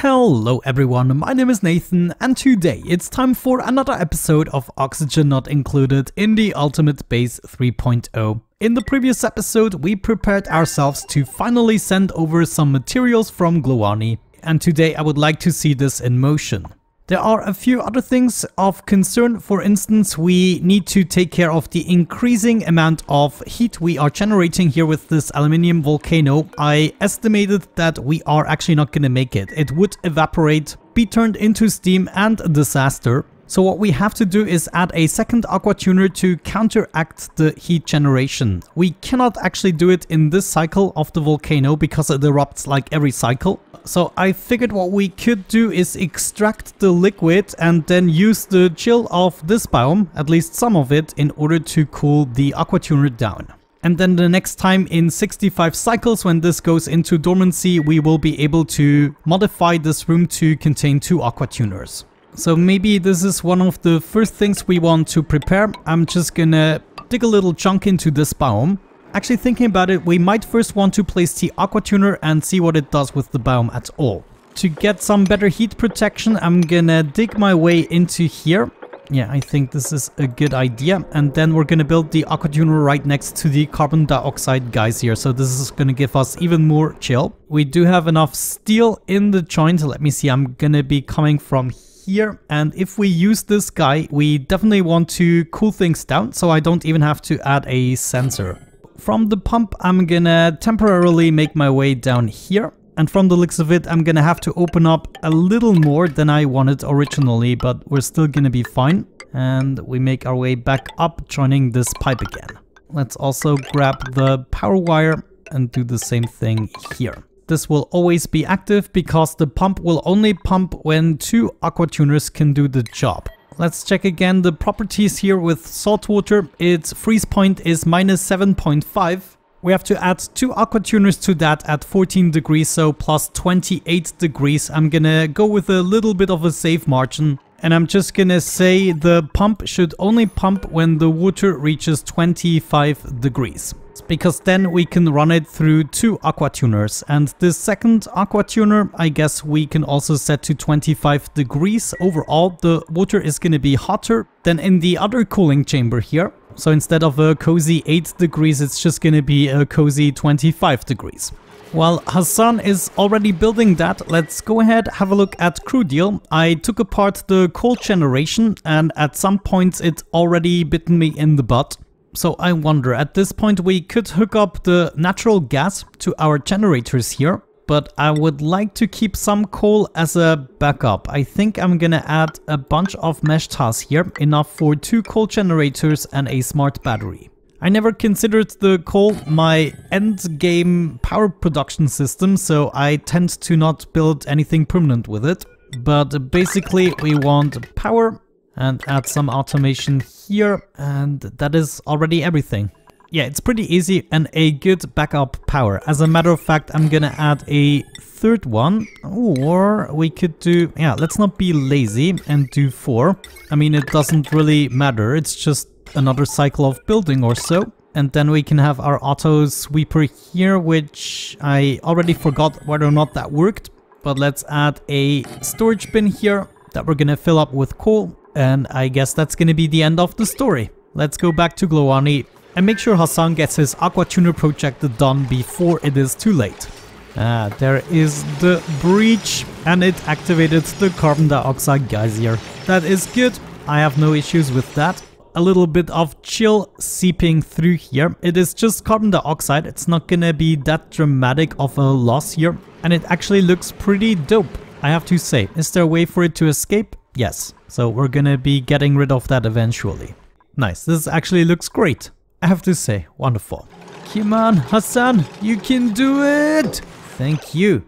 Hello everyone, my name is Nathan and today it's time for another episode of Oxygen Not Included in the Ultimate Base 3.0. In the previous episode we prepared ourselves to finally send over some materials from Gloani, and today I would like to see this in motion. There are a few other things of concern. For instance, we need to take care of the increasing amount of heat we are generating here with this aluminium volcano. I estimated that we are actually not going to make it. It would evaporate, be turned into steam and a disaster. So what we have to do is add a second aqua tuner to counteract the heat generation. We cannot actually do it in this cycle of the volcano because it erupts like every cycle. So I figured what we could do is extract the liquid and then use the chill of this biome, at least some of it, in order to cool the aqua tuner down. And then the next time in 65 cycles when this goes into dormancy, we will be able to modify this room to contain 2 aqua tuners. So maybe this is one of the first things we want to prepare. I'm just gonna dig a little chunk into this biome. Actually, thinking about it, we might first want to place the aqua tuner and see what it does with the biome at all. To get some better heat protection, I'm gonna dig my way into here. Yeah, I think this is a good idea. And then we're gonna build the aqua tuner right next to the carbon dioxide guys here. So this is gonna give us even more chill. We do have enough steel in the joint. Let me see, I'm gonna be coming from here, and if we use this guy, we definitely want to cool things down, so I don't even have to add a sensor. From the pump, I'm gonna temporarily make my way down here, and from the looks of it, I'm gonna have to open up a little more than I wanted originally, but we're still gonna be fine. And we make our way back up, joining this pipe again. Let's also grab the power wire and do the same thing here. This will always be active because the pump will only pump when 2 aqua tuners can do the job. Let's check again the properties here with salt water. Its freeze point is -7.5. We have to add 2 aqua tuners to that at 14 degrees, so plus 28 degrees. I'm gonna go with a little bit of a safe margin. And I'm just gonna say the pump should only pump when the water reaches 25 degrees. Because then we can run it through 2 aqua tuners. And this second aqua tuner, I guess we can also set to 25 degrees. Overall, the water is gonna be hotter than in the other cooling chamber here. So instead of a cozy 8 degrees, it's just gonna be a cozy 25 degrees. While Hassan is already building that, let's go ahead, have a look at crew deal. I took apart the coal generation and at some points it already bitten me in the butt. So I wonder, at this point we could hook up the natural gas to our generators here, but I would like to keep some coal as a backup. I think I'm gonna add a bunch of mesh tiles here, enough for 2 coal generators and a smart battery. I never considered the coal my end game power production system, so I tend to not build anything permanent with it. But basically we want power and add some automation here, and that is already everything. Yeah, it's pretty easy and a good backup power. As a matter of fact, I'm gonna add a third one, or we could do, yeah, let's not be lazy and do 4. I mean, it doesn't really matter, it's just another cycle of building or so. And then we can have our auto sweeper here, which I already forgot whether or not that worked. But let's add a storage bin here that we're gonna fill up with coal. And I guess that's gonna be the end of the story. Let's go back to Gloani and make sure Hassan gets his aqua tuner project done before it is too late. There is the breach, and it activated the carbon dioxide geyser. That is good, I have no issues with that. A little bit of chill seeping through here. It is just carbon dioxide, it's not gonna be that dramatic of a loss here. And it actually looks pretty dope, I have to say. Is there a way for it to escape? Yes. So we're gonna be getting rid of that eventually. Nice, this actually looks great, I have to say, wonderful. Come on, Hassan, you can do it! Thank you.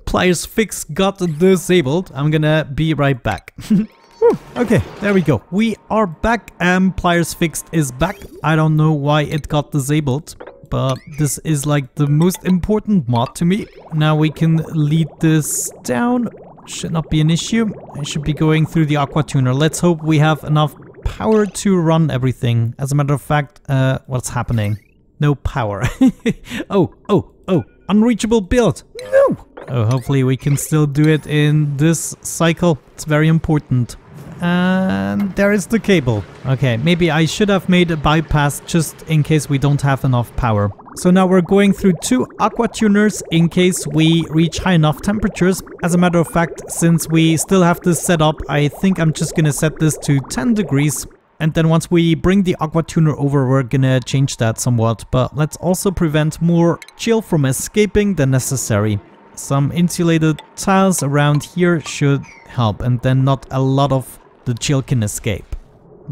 Pliers fix got disabled. I'm gonna be right back. Okay, there we go. We are back and pliers fixed is back. I don't know why it got disabled, but this is like the most important mod to me. Now we can lead this down. Should not be an issue. I should be going through the aqua tuner. Let's hope we have enough power to run everything. As a matter of fact, what's happening? No power. Oh, unreachable build. No! Oh, hopefully we can still do it in this cycle. It's very important. And there is the cable. Okay, maybe I should have made a bypass just in case we don't have enough power. So now we're going through 2 aqua tuners in case we reach high enough temperatures. As a matter of fact, since we still have this set up, I think I'm just gonna set this to 10 degrees. And then once we bring the aqua tuner over, we're gonna change that somewhat. But let's also prevent more chill from escaping than necessary. Some insulated tiles around here should help, and then not a lot of the chill can escape.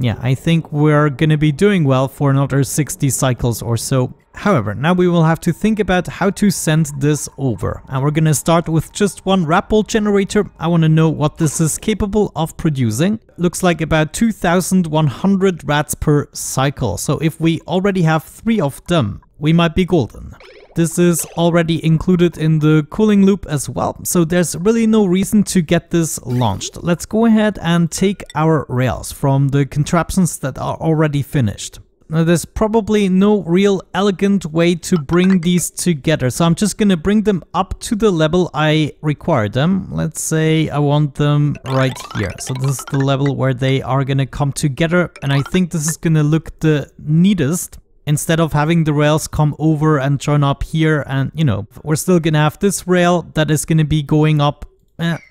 Yeah, I think we're gonna be doing well for another 60 cycles or so. However, now we will have to think about how to send this over. And we're gonna start with just one rat bolt generator. I wanna know what this is capable of producing. Looks like about 2,100 rats per cycle. So if we already have 3 of them, we might be golden. This is already included in the cooling loop as well, so there's really no reason to get this launched. Let's go ahead and take our rails from the contraptions that are already finished. Now, there's probably no real elegant way to bring these together, so I'm just gonna bring them up to the level I require them. Let's say I want them right here. So this is the level where they are gonna come together, and I think this is gonna look the neatest. Instead of having the rails come over and join up here, and you know, we're still gonna have this rail that is gonna be going up.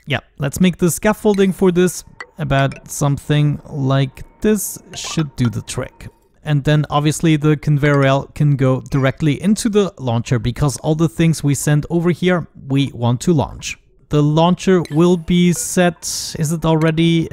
Yeah, let's make the scaffolding for this about something like this. Should do the trick. And then obviously the conveyor rail can go directly into the launcher because all the things we send over here, we want to launch. The launcher will be set, is it already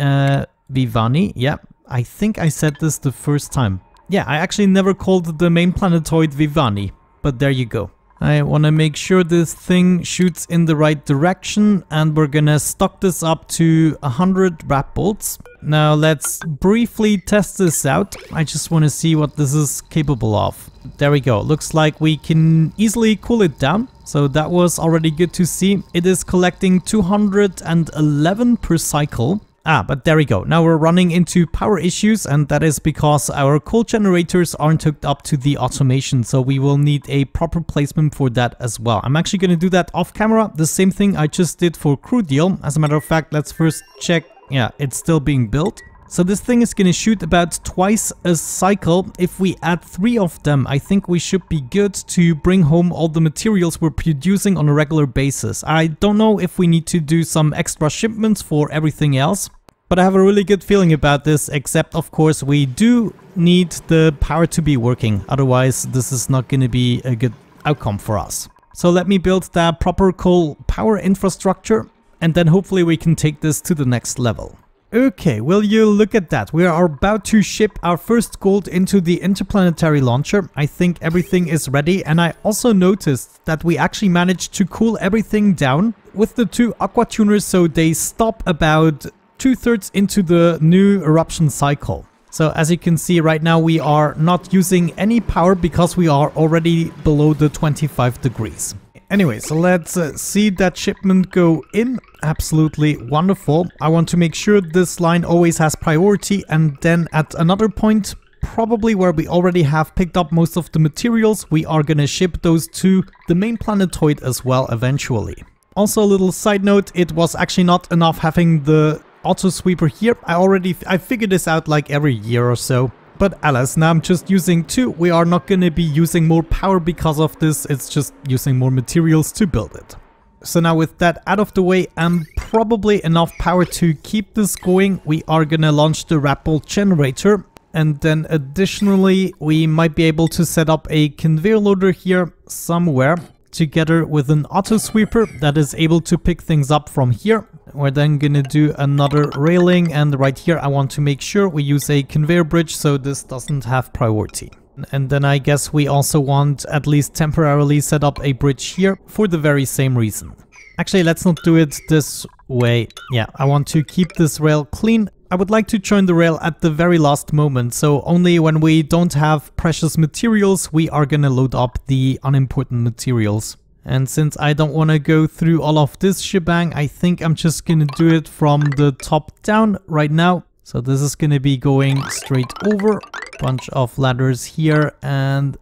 Vivani? Yeah, I think I said this the first time. Yeah, I actually never called the main planetoid Vivani, but there you go. I want to make sure this thing shoots in the right direction, and we're gonna stock this up to 100 rat bolts. Now let's briefly test this out. I just want to see what this is capable of. There we go. Looks like we can easily cool it down. So that was already good to see. It is collecting 211 per cycle. But there we go. Now we're running into power issues, and that is because our coal generators aren't hooked up to the automation, so we will need a proper placement for that as well. I'm actually going to do that off camera, the same thing I just did for crew deal. As a matter of fact, let's first check. Yeah, it's still being built. So this thing is going to shoot about twice a cycle. If we add 3 of them, I think we should be good to bring home all the materials we're producing on a regular basis. I don't know if we need to do some extra shipments for everything else, but I have a really good feeling about this, except of course we do need the power to be working. Otherwise, this is not going to be a good outcome for us. So let me build that proper coal power infrastructure, and then hopefully we can take this to the next level. Okay, will you look at that? We are about to ship our first gold into the interplanetary launcher. I think everything is ready, and I also noticed that we actually managed to cool everything down with the 2 aqua tuners, so they stop about 2/3 into the new eruption cycle. So as you can see right now, we are not using any power because we are already below the 25 degrees. Anyway, so let's see that shipment go in. Absolutely wonderful. I want to make sure this line always has priority, and then at another point, probably where we already have picked up most of the materials, we are gonna ship those to the main planetoid as well eventually. Also, a little side note, it was actually not enough having the auto sweeper here. I figured this out like every year or so. But alas, now I'm just using 2. We are not going to be using more power because of this. It's just using more materials to build it. So now with that out of the way and probably enough power to keep this going, we are going to launch the rat bolt generator. And then additionally, we might be able to set up a conveyor loader here somewhere, together with an auto sweeper that is able to pick things up from here. We're then gonna do another railing, and right here I want to make sure we use a conveyor bridge so this doesn't have priority. And then I guess we also want at least temporarily set up a bridge here for the very same reason. Actually, let's not do it this way. Yeah, I want to keep this rail clean. I would like to join the rail at the very last moment, so only when we don't have precious materials, we are gonna load up the unimportant materials. And since I don't want to go through all of this shebang, I think I'm just gonna do it from the top down right now. So this is gonna be going straight over. Bunch of ladders here, and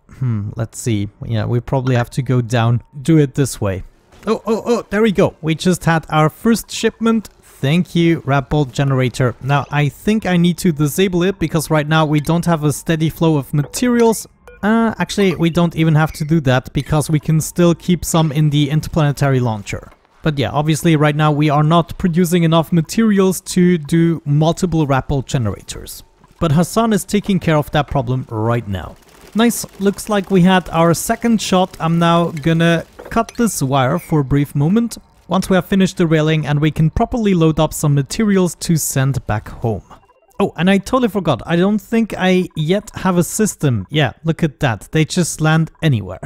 let's see. Yeah, we probably have to go down. Do it this way. Oh, there we go. We just had our first shipment. Thank you, rat bolt generator. Now, I think I need to disable it because right now we don't have a steady flow of materials. Actually, we don't even have to do that because we can still keep some in the interplanetary launcher. But yeah, obviously right now we are not producing enough materials to do multiple rat bolt generators. But Hassan is taking care of that problem right now. Nice, looks like we had our second shot. I'm now gonna cut this wire for a brief moment. Once we have finished the railing and we can properly load up some materials to send back home. Oh, and I totally forgot. I don't think I yet have a system. Yeah, look at that. They just land anywhere.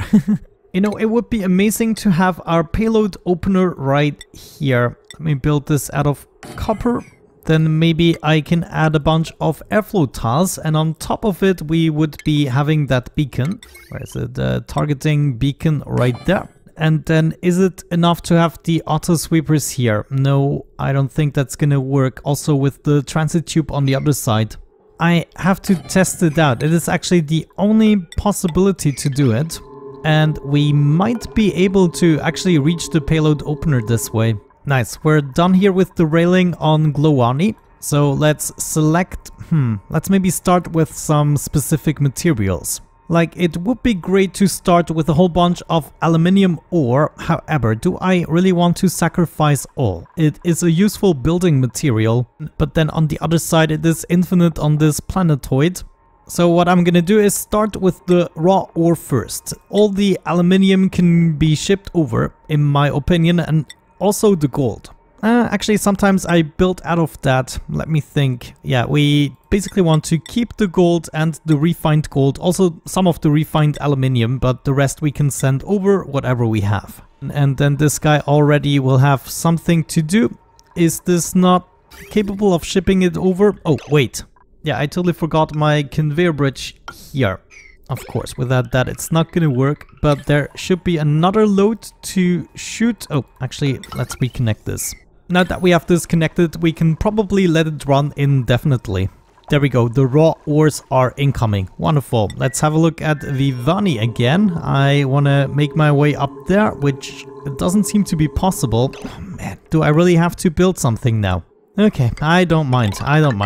You know, it would be amazing to have our payload opener right here. Let me build this out of copper. Then maybe I can add a bunch of airflow tiles, and on top of it we would be having that beacon. Where is it? The targeting beacon right there. And then is it enough to have the auto sweepers here? No, I don't think that's gonna work. Also with the transit tube on the other side. I have to test it out. It is actually the only possibility to do it. And we might be able to actually reach the payload opener this way. Nice, we're done here with the railing on Glowani. So let's select, let's maybe start with some specific materials. Like, it would be great to start with a whole bunch of aluminium ore. However, do I really want to sacrifice all? It is a useful building material, but then on the other side it is infinite on this planetoid. So what I'm gonna do is start with the raw ore first. All the aluminium can be shipped over, in my opinion, and also the gold. Actually, sometimes I build out of that. Let me think. Yeah, we basically want to keep the gold and the refined gold. Also some of the refined aluminium, but the rest we can send over whatever we have. And then this guy already will have something to do. Is this not capable of shipping it over? Oh, wait. Yeah, I totally forgot my conveyor bridge here. Of course, without that it's not gonna work, but there should be another load to shoot. Oh, actually, let's reconnect this. Now that we have this connected, we can probably let it run indefinitely. There we go, the raw ores are incoming. Wonderful. Let's have a look at Vivani again. I want to make my way up there, which doesn't seem to be possible. Oh, man, do I really have to build something now? Okay, I don't mind.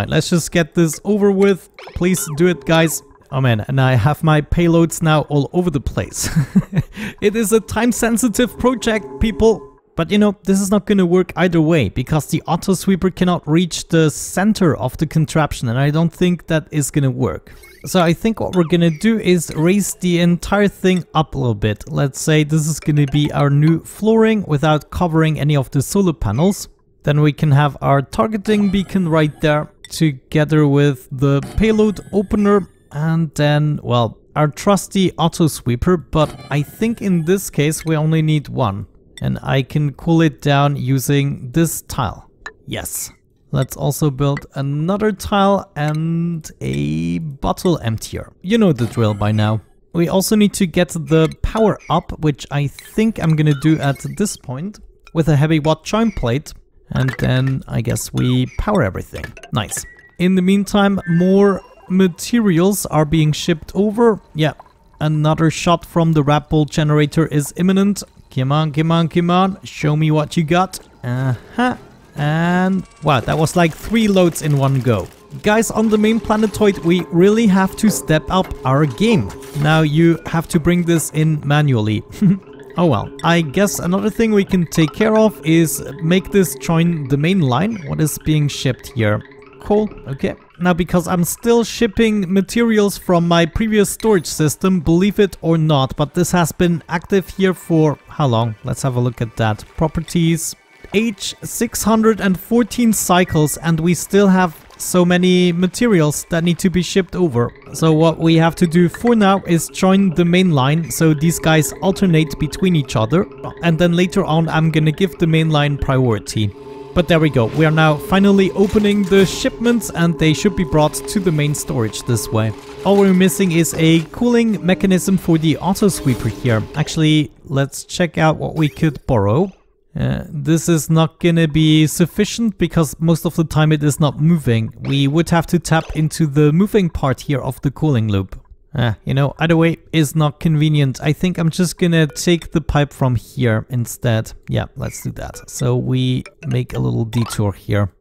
Let's just get this over with. Please do it, guys. Oh man, and I have my payloads now all over the place. It is a time-sensitive project, people. But you know, this is not gonna work either way, because the auto sweeper cannot reach the center of the contraption, and I don't think that is gonna work. So I think what we're gonna do is raise the entire thing up a little bit. Let's say this is gonna be our new flooring without covering any of the solar panels. Then we can have our targeting beacon right there, together with the payload opener, and then, well, our trusty auto sweeper, but I think in this case we only need one. And I can cool it down using this tile. Yes. Let's also build another tile and a bottle emptier. You know the drill by now. We also need to get the power up, which I think I'm gonna do at this point with a heavy watt joint plate. And then I guess we power everything. Nice. In the meantime, more materials are being shipped over. Yeah, another shot from the rat bolt generator is imminent. Come on. Show me what you got. And wow, that was like 3 loads in one go. Guys, on the main planetoid, we really have to step up our game. Now you have to bring this in manually. Oh well, I guess another thing we can take care of is make this join the main line. What is being shipped here? Cool, okay. Now, because I'm still shipping materials from my previous storage system, believe it or not, but this has been active here for how long? Let's have a look at that. Properties, age 614 cycles, and we still have so many materials that need to be shipped over. So what we have to do for now is join the main line, so these guys alternate between each other, and then later on I'm gonna give the main line priority. But there we go, we are now finally opening the shipments and they should be brought to the main storage this way. All we're missing is a cooling mechanism for the auto sweeper here. Actually, let's check out what we could borrow. This is not gonna be sufficient because most of the time it is not moving. We would have to tap into the moving part here of the cooling loop. You know, either way is not convenient. I think I'm just gonna take the pipe from here instead. Yeah, let's do that. So we make a little detour here.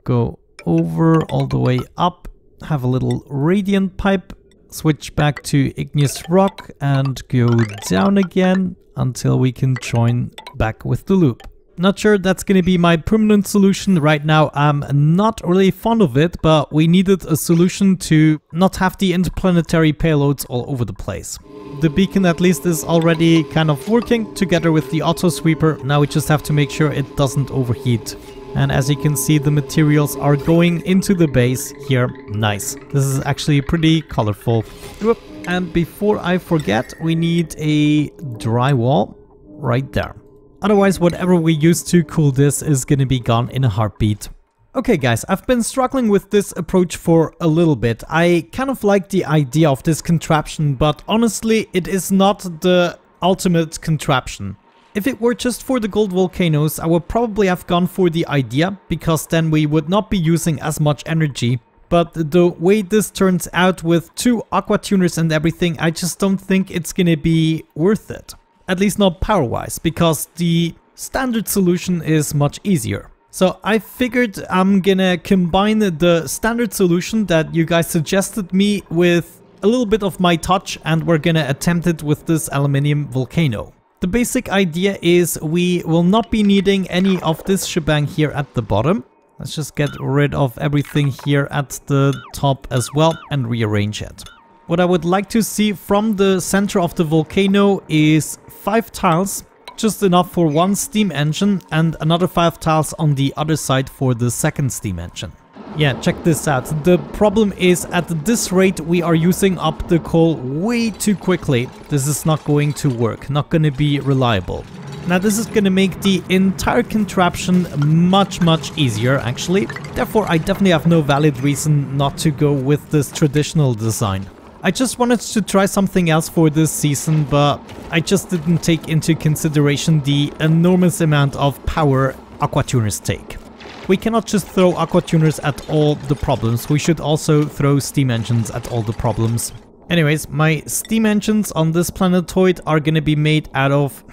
Go over all the way up, have a little radiant pipe, switch back to igneous rock and go down again until we can join back with the loop. Not sure that's going to be my permanent solution right now. I'm not really fond of it, but we needed a solution to not have the interplanetary payloads all over the place. The beacon at least is already kind of working together with the auto sweeper. Now we just have to make sure it doesn't overheat. And as you can see, the materials are going into the base here. Nice. This is actually pretty colorful. And before I forget, we need a drywall right there. Otherwise, whatever we use to cool this is gonna be gone in a heartbeat. Okay guys, I've been struggling with this approach for a little bit. I kind of like the idea of this contraption, but honestly, it is not the ultimate contraption. If it were just for the gold volcanoes, I would probably have gone for the idea, because then we would not be using as much energy. But the way this turns out with 2 aqua tuners and everything, I just don't think it's gonna be worth it. At least not power-wise, because the standard solution is much easier. So I figured I'm gonna combine the standard solution that you guys suggested me with a little bit of my touch, and we're gonna attempt it with this aluminium volcano. The basic idea is we will not be needing any of this shebang here at the bottom. Let's just get rid of everything here at the top as well and rearrange it. What I would like to see from the center of the volcano is 5 tiles, just enough for 1 steam engine, and another 5 tiles on the other side for the second steam engine. Yeah, check this out. The problem is at this rate we are using up the coal way too quickly. This is not going to work, not going to be reliable. Now this is going to make the entire contraption much easier actually. Therefore I definitely have no valid reason not to go with this traditional design. I just wanted to try something else for this season, but I just didn't take into consideration the enormous amount of power aqua tuners take. We cannot just throw aqua tuners at all the problems, we should also throw steam engines at all the problems. Anyways, my steam engines on this planetoid are gonna be made out of,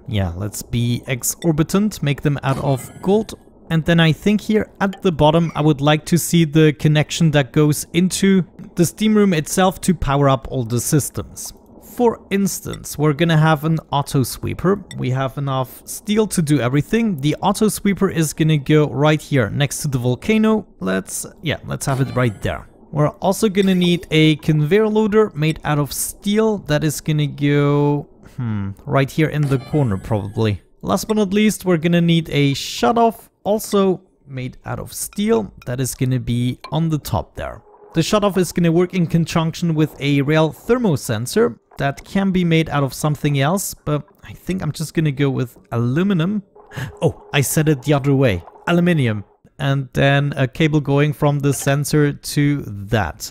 yeah, let's be exorbitant, make them out of gold. And then I think here at the bottom I would like to see the connection that goes into the steam room itself to power up all the systems. For instance, we're gonna have an auto sweeper. We have enough steel to do everything. The auto sweeper is gonna go right here next to the volcano. Let's have it right there. We're also gonna need a conveyor loader made out of steel that is gonna go right here in the corner probably. Last but not least, we're gonna need a shutoff, also made out of steel, that is gonna be on the top there. The shutoff is gonna work in conjunction with a rail thermosensor that can be made out of something else, but I think I'm just gonna go with aluminum. Oh, I said it the other way. Aluminium. And then a cable going from the sensor to that.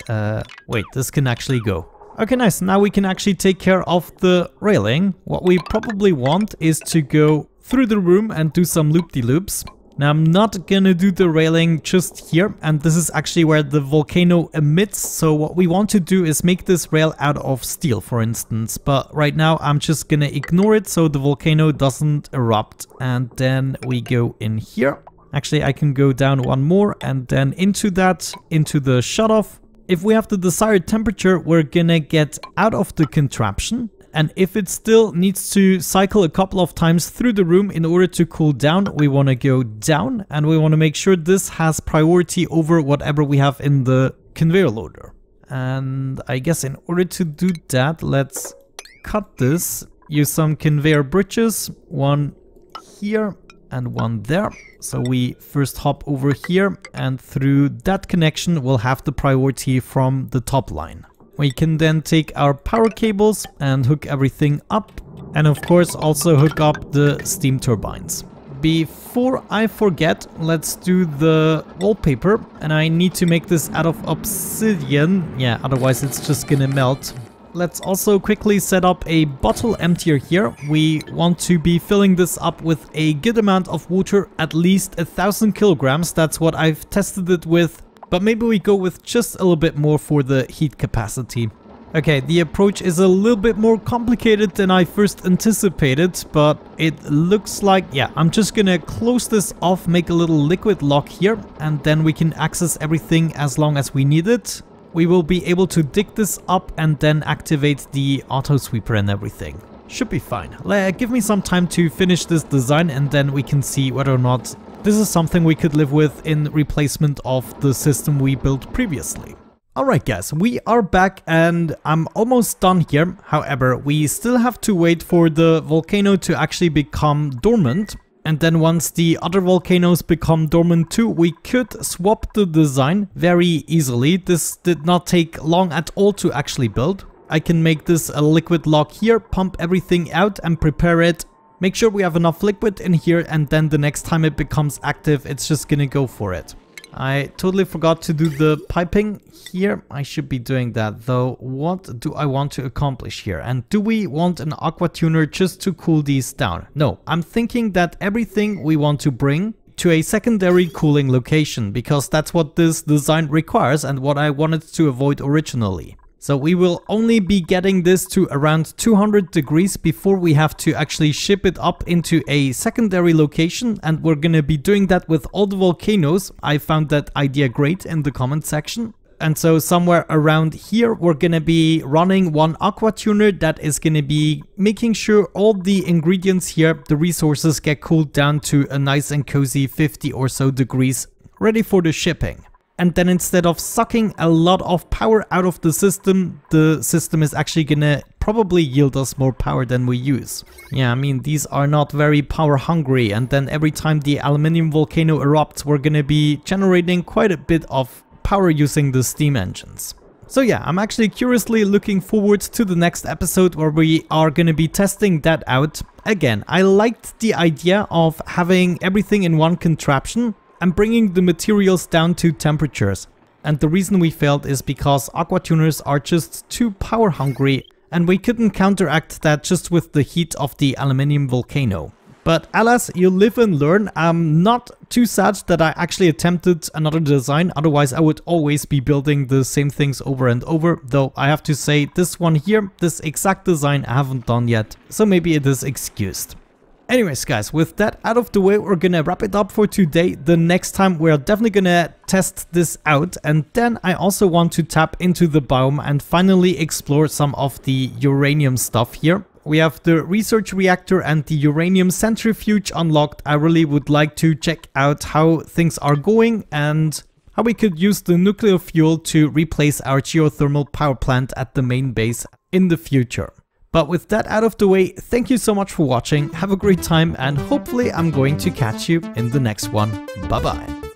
Wait, this can actually go. Okay, nice. Now we can actually take care of the railing. What we probably want is to go through the room and do some loop-de-loops. Now I'm not gonna do the railing just here, and this is actually where the volcano emits, so what we want to do is make this rail out of steel, for instance, but right now I'm just gonna ignore it so the volcano doesn't erupt, and then we go in here. Actually I can go down one more and then into that, into the shutoff. If we have the desired temperature, we're gonna get out of the contraption. And if it still needs to cycle a couple of times through the room in order to cool down, we want to go down, and we want to make sure this has priority over whatever we have in the conveyor loader. And I guess in order to do that, let's cut this, use some conveyor bridges, one here and one there. So we first hop over here, and through that connection we'll have the priority from the top line. We can then take our power cables and hook everything up, and of course also hook up the steam turbines. Before I forget, let's do the wallpaper, and I need to make this out of obsidian, yeah, otherwise it's just gonna melt. Let's also quickly set up a bottle emptier here. We want to be filling this up with a good amount of water, at least 1,000 kilograms, that's what I've tested it with. But maybe we go with just a little bit more for the heat capacity. Okay, the approach is a little bit more complicated than I first anticipated, but it looks like, yeah, I'm just gonna close this off, make a little liquid lock here, and then we can access everything as long as we need it. We will be able to dig this up and then activate the auto sweeper and everything. Should be fine. Give me some time to finish this design and then we can see whether or not this is something we could live with in replacement of the system we built previously. Alright guys, we are back and I'm almost done here. However, we still have to wait for the volcano to actually become dormant. And then once the other volcanoes become dormant too, we could swap the design very easily. This did not take long at all to actually build. I can make this a liquid lock here, pump everything out and prepare it. Make sure we have enough liquid in here and then the next time it becomes active, it's just gonna go for it. I totally forgot to do the piping here. I should be doing that though. What do I want to accomplish here? And do we want an aqua tuner just to cool these down? No, I'm thinking that everything we want to bring to a secondary cooling location because that's what this design requires and what I wanted to avoid originally. So we will only be getting this to around 200 degrees before we have to actually ship it up into a secondary location, and we're gonna be doing that with all the volcanoes. I found that idea great in the comment section. And so somewhere around here we're gonna be running one aqua tuner that is gonna be making sure all the ingredients here, the resources, get cooled down to a nice and cozy 50 or so degrees, ready for the shipping. And then instead of sucking a lot of power out of the system is actually gonna probably yield us more power than we use. Yeah, I mean, these are not very power hungry, and then every time the aluminium volcano erupts, we're gonna be generating quite a bit of power using the steam engines. So yeah, I'm actually curiously looking forward to the next episode where we are gonna be testing that out. Again, I liked the idea of having everything in one contraption and bringing the materials down to temperatures. And the reason we failed is because aqua tuners are just too power hungry and we couldn't counteract that just with the heat of the aluminium volcano. But alas, you live and learn. I'm not too sad that I actually attempted another design, otherwise I would always be building the same things over and over, though I have to say this one here, this exact design I haven't done yet, so maybe it is excused. Anyways guys, with that out of the way, we're gonna wrap it up for today. The next time we're definitely gonna test this out, and then I also want to tap into the biome and finally explore some of the uranium stuff here. We have the research reactor and the uranium centrifuge unlocked. I really would like to check out how things are going and how we could use the nuclear fuel to replace our geothermal power plant at the main base in the future. But with that out of the way, thank you so much for watching, have a great time, and hopefully I'm going to catch you in the next one. Bye bye.